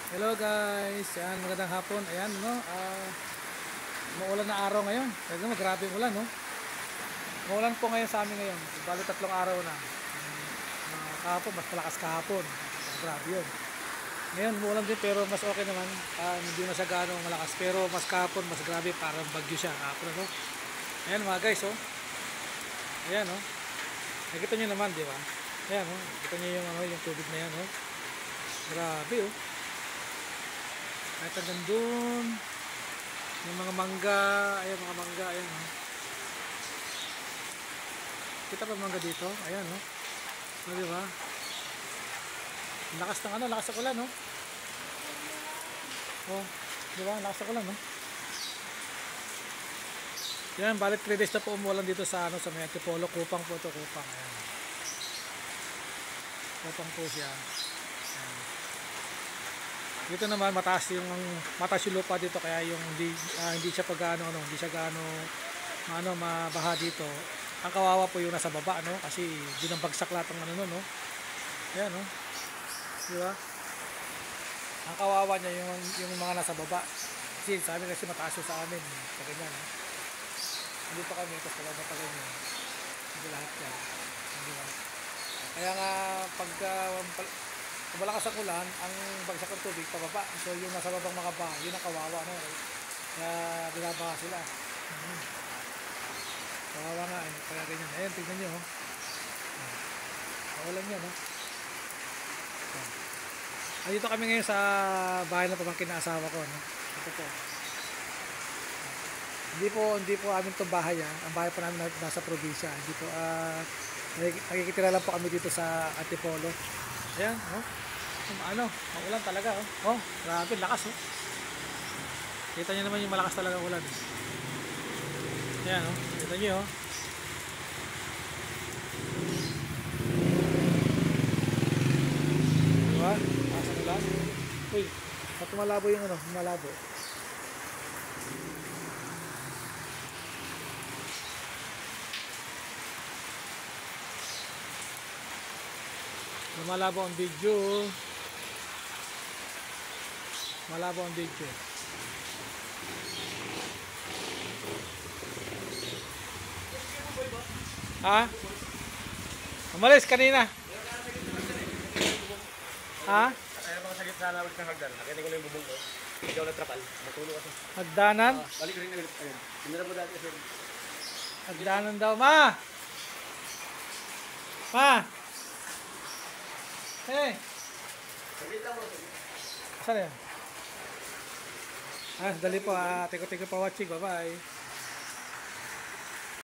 Hello guys, yan magandang hapon. Ayan no, maulan na araw ngayon. Kasi grabe yung ulan no. Maulan po ngayon sa amin ngayon. Bali 3 araw na. Kahapon mas malakas kahapon. Grabe yun. Ngayon maulan din pero mas okay naman. Hindi na siya gaano malakas pero mas kahapon mas grabe, parang bagyo siya kahapon no. Ayan mga guys oh. Ayan oh. Nakita niyo naman, di ba? Ayan oh. Nakita niyo yung tubig na yan oh. Grabe oh. Kahit hanggang doon yung mga mangga, ayan mga mangga, ayan oh. Kita pa mangga dito, ayan oh. Di ba? Lakas ng lakas ng ulan oh. Oh, di ba? Lakas ng ulan oh. Yan, balik 3 days na po umulan dito sa sa may Antipolo, Kupang po to, Kupang. Ayan. Kupang po siya. Ayan. Dito naman mataas yung lupa dito kaya yung hindi siya hindi siya gaano mabaha dito. Ang kawawa po yung nasa baba kasi binabagsak lahat ng no. Ayan no. Di ba? Ang kawawa niya yung mga nasa baba. Kasi sa amin kasi mataas yung sa amin. Sa ganyan no. Dito kami tapos wala na pa ganyan. Hindi lahat yan. Di ba? Kaya nga pag malakas ang ulan, ang bagsak ng tubig pababa. So yung nasa babang mga bahay, yun ang kawawa no. Kaya binabaha sila. Kawawa nga kaya ganyan. Ayan, tignan nyo. Kawalan yan. Dito kami ngayon sa bahay ng pamangkin na asawa ko. Ito po. Hindi po amin itong bahay. Ang bahay po namin nasa probinsya. Hindi po, nakikitira lang po kami dito sa Antipolo. Ayan, maulan talaga. Oh, grabe, lakas. Kita nyo naman yung malakas talaga ulan. Ayan, kita nyo. Diba? Lakas ang ulan. Uy, ba't malabo yung malabo. Malabo ang video. Malabo ang video. Ha? Umalis kanina. Ha? Kaya mga sagip sana ulit ng hagdan. Nakita ko lang yung bubong ko. Hindi ako nagtrapal. Matulog kasi. Hagdanan? Balik rin na ulit. Ayun. Tinira mo dati kasi. Hagdanan daw. Ma! Ma! Hey! Saan yan? Dali po. Tiko pa watching. Bye-bye.